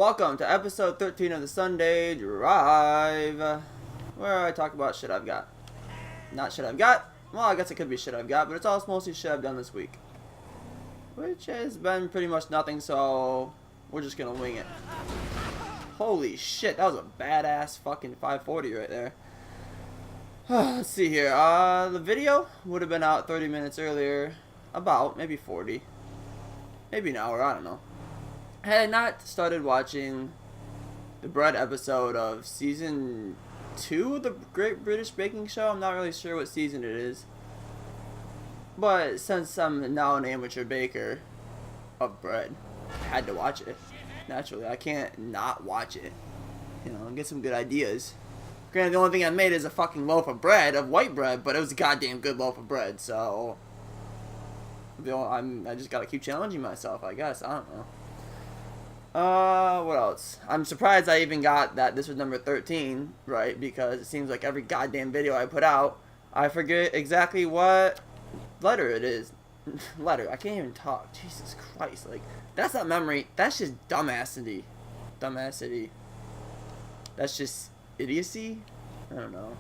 Welcome to episode 13 of the Sunday Drive, where I talk about shit I've got. Not shit I've got. Well, I guess it could be shit I've got, but it's all mostly shit I've done this week. Which has been pretty much nothing, so we're just gonna wing it. Holy shit, that was a badass fucking 540 right there. Let's see here. The video would have been out 30 minutes earlier. About, maybe 40. Maybe an hour, I don't know. I had not started watching the Bread episode of season 2 of the Great British Baking Show. I'm not really sure what season it is. But since I'm now an amateur baker of bread, I had to watch it. Naturally, I can't not watch it. You know, and get some good ideas. Granted, the only thing I made is a fucking loaf of bread, of white bread, but it was a goddamn good loaf of bread, so I just gotta keep challenging myself, I guess. I don't know. What else? I'm surprised I even got that this was number 13, right? Because it seems like every goddamn video I put out, I forget exactly what letter it is. Letter. I can't even talk. Jesus Christ. Like, that's not memory. That's just dumbassity. Dumbassity. That's just idiocy? I don't know.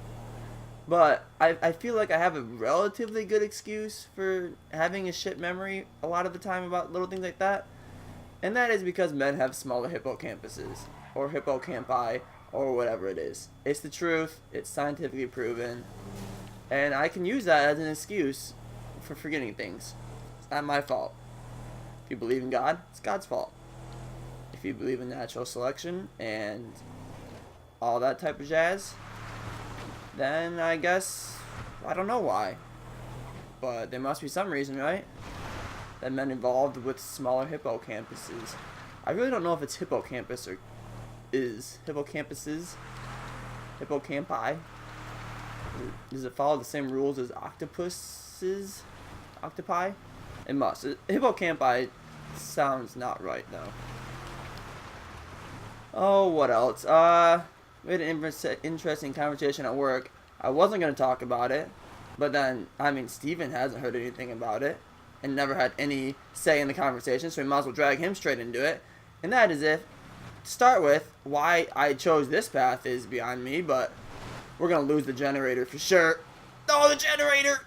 But I feel like I have a relatively good excuse for having a shit memory a lot of the time about little things like that. And that is because men have smaller hippocampuses, or hippocampi, or whatever it is. It's the truth, it's scientifically proven, and I can use that as an excuse for forgetting things. It's not my fault. If you believe in God, it's God's fault. If you believe in natural selection and all that type of jazz, then I guess, I don't know why. But there must be some reason, right? That men evolved with smaller hippocampuses. I really don't know if it's hippocampus or is hippocampuses, hippocampi. Does it follow the same rules as octopuses, octopi? It must. Hippocampi sounds not right though. Oh, what else? We had an interesting conversation at work. I wasn't gonna talk about it, but then Steven hasn't heard anything about it. And never had any say in the conversation, so we might as well drag him straight into it. And that is if, to start with, why I chose this path is beyond me, but we're gonna lose the generator for sure. Oh, the generator!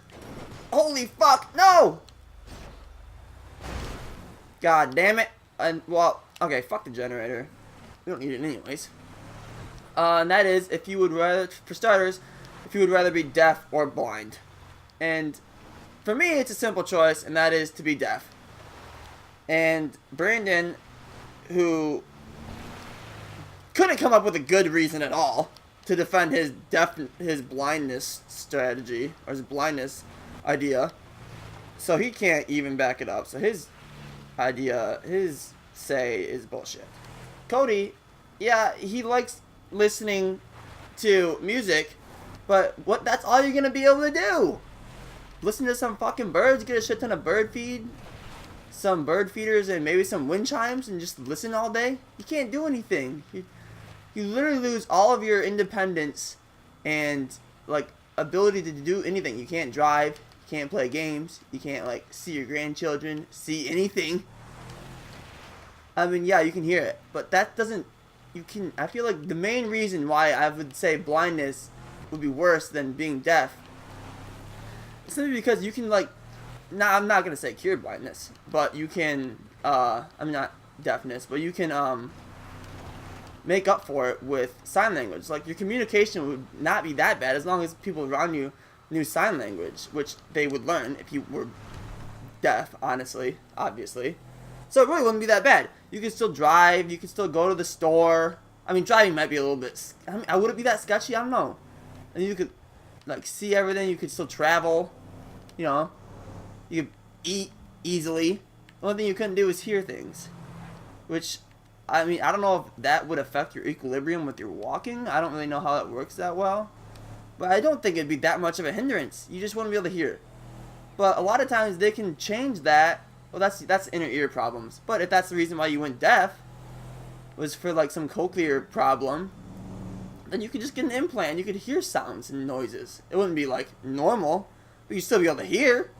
Holy fuck, no! God damn it. And, well, okay, fuck the generator. We don't need it anyways. And that is, if you would rather, for starters, if you would rather be deaf or blind. And for me, it's a simple choice, and that is to be deaf. And Brandon, who couldn't come up with a good reason at all to defend his blindness strategy, or his blindness idea, so he can't even back it up. So his idea, his say is bullshit. Cody, yeah, he likes listening to music, but that's all you're gonna be able to do. Listen to some fucking birds, get a shit ton of bird feed, some bird feeders, and maybe some wind chimes, and just listen all day. You can't do anything. You literally lose all of your independence and like ability to do anything. You can't drive, you can't play games, you can't like see your grandchildren, see anything. I mean, yeah, you can hear it, but that doesn't. I feel like the main reason why I would say blindness would be worse than being deaf, simply because you can I'm not gonna say cure blindness, but you can not deafness, but you can make up for it with sign language. Like, your communication would not be that bad as long as people around you knew sign language, which they would learn if you were deaf, obviously. So it really wouldn't be that bad. You could still drive, you could still go to the store. I mean, driving might be a little bit, would it be that sketchy? I don't know. And you could see everything, you could still travel, you know, you could eat easily. The only thing you couldn't do is hear things, which, I don't know if that would affect your equilibrium with your walking. I don't really know how that works that well, but I don't think it'd be that much of a hindrance. You just wouldn't be able to hear. But a lot of times they can change that. Well, that's inner ear problems. But if that's the reason why you went deaf, was for some cochlear problem, then you could just get an implant and you could hear sounds and noises. It wouldn't be normal, but you'd still be able to hear.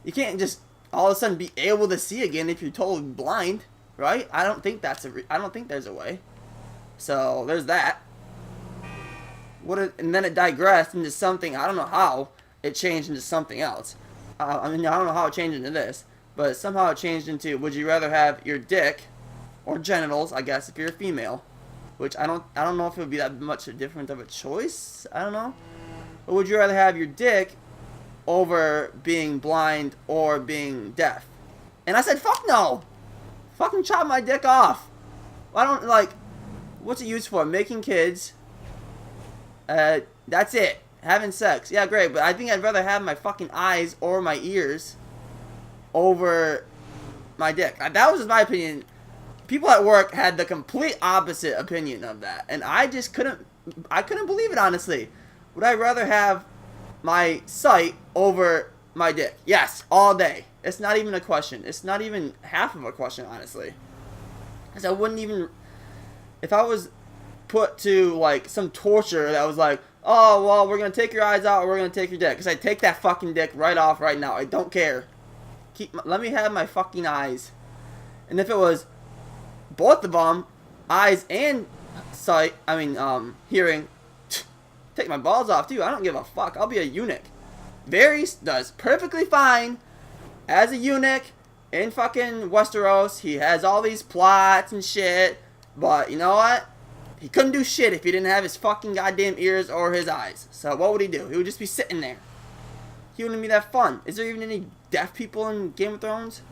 You can't just all of a sudden be able to see again if you're totally blind. right? I don't think I don't think there's a way. So there's that. And then it digressed into something. I don't know how it changed into something else. I mean, I don't know how it changed into this, but somehow it changed into: would you rather have your dick or genitals? I guess if you're a female, which I don't know if it would be that much different of a choice. I don't know. But would you rather have your dick over being blind or being deaf? And I said, fuck no. Fucking chop my dick off. I don't like. What's it used for? Making kids. That's it. Having sex. Yeah, great. But I think I'd rather have my fucking eyes or my ears over my dick. That was just my opinion. People at work had the complete opposite opinion of that, and I just couldn't believe it, honestly. Would I rather have my sight over my dick? Yes, all day. It's not even a question. It's not even half of a question, honestly. Because I wouldn't even, if I was put to like some torture that was like, oh well, we're gonna take your eyes out or we're gonna take your dick, because I'd take that fucking dick right off right now. I don't care. Let me have my fucking eyes. And if it was both of them, eyes and sight, hearing, take my balls off too. I don't give a fuck. I'll be a eunuch. Varys does perfectly fine as a eunuch in fucking Westeros. He has all these plots and shit, but you know what? He couldn't do shit if he didn't have his fucking goddamn ears or his eyes. So what would he do? He would just be sitting there. He wouldn't be that fun. Is there even any deaf people in Game of Thrones?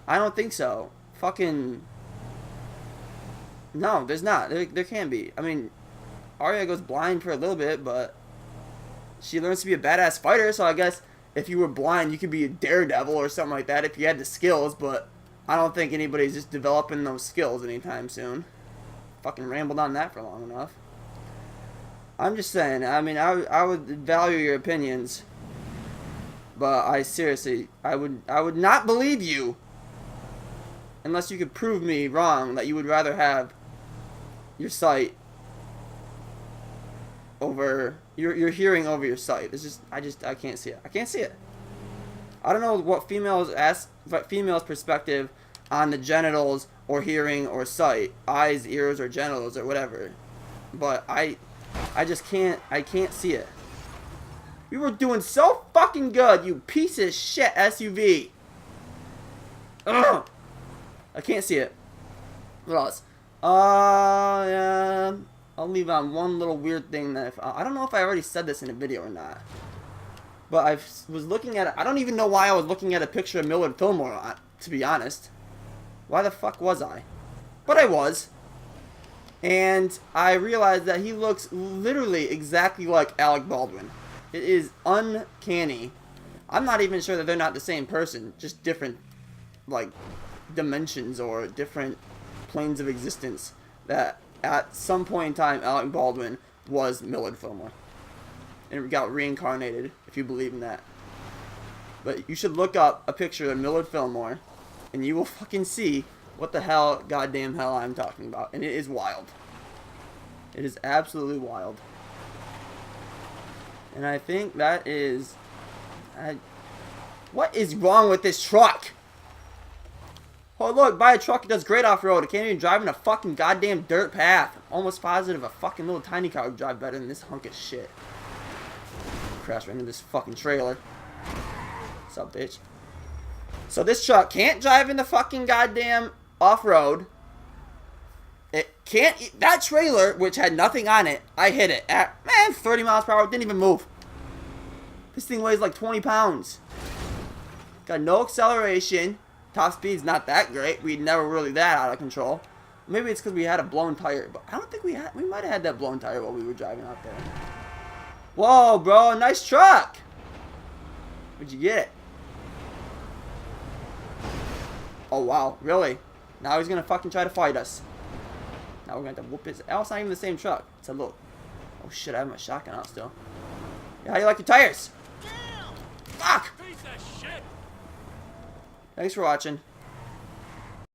I don't think so. Fucking no, there's not. There can be. I mean, Arya goes blind for a little bit, but she learns to be a badass fighter. So I guess if you were blind, you could be a daredevil or something like that if you had the skills. But I don't think anybody's just developing those skills anytime soon. Fucking rambled on that for long enough. I'm just saying. I mean, I would value your opinions, but I would not believe you unless you could prove me wrong that you would rather have your sight over your hearing over your sight. It's just I can't see it. I can't see it. I don't know what females' perspective on the genitals or hearing or sight, eyes, ears, or genitals or whatever, but I just can't see it. We were doing so fucking good, you piece of shit SUV. Ugh. I can't see it. What else? Yeah, I'll leave on one little weird thing that I don't know if I already said this in a video or not. But I was looking at it. I don't even know why I was looking at a picture of Millard Fillmore, to be honest. Why the fuck was I? But I was. And I realized that he looks literally exactly like Alec Baldwin. It is uncanny. I'm not even sure that they're not the same person. Just different, like, dimensions or different planes of existence. That at some point in time, Alec Baldwin was Millard Fillmore. And got reincarnated, if you believe in that. But you should look up a picture of Millard Fillmore, and you will fucking see what the hell, goddamn hell I'm talking about. And it is wild. It is absolutely wild. And I think that is... what is wrong with this truck? Oh look, buy a truck, it does great off-road. It can't even drive in a fucking goddamn dirt path. I'm almost positive a fucking little tiny car would drive better than this hunk of shit. Crashed right into this fucking trailer. What's up, bitch? So this truck can't drive in the fucking goddamn off-road. It can't... that trailer, which had nothing on it, I hit it at, 30 miles per hour. It didn't even move. This thing weighs like 20 pounds. Got no acceleration. Top speed's not that great. We never really that out of control. Maybe it's because we had a blown tire, but I don't think we had. We might have had that blown tire while we were driving out there. Whoa, bro, nice truck. Where'd you get it? Oh wow, really? Now he's gonna fucking try to fight us. Now we're gonna have to whoop his. Oh, it's not even the same truck. It's a little. Oh shit, I have my shotgun out still. Yeah, how do you like your tires? Fuck! Thanks for watching.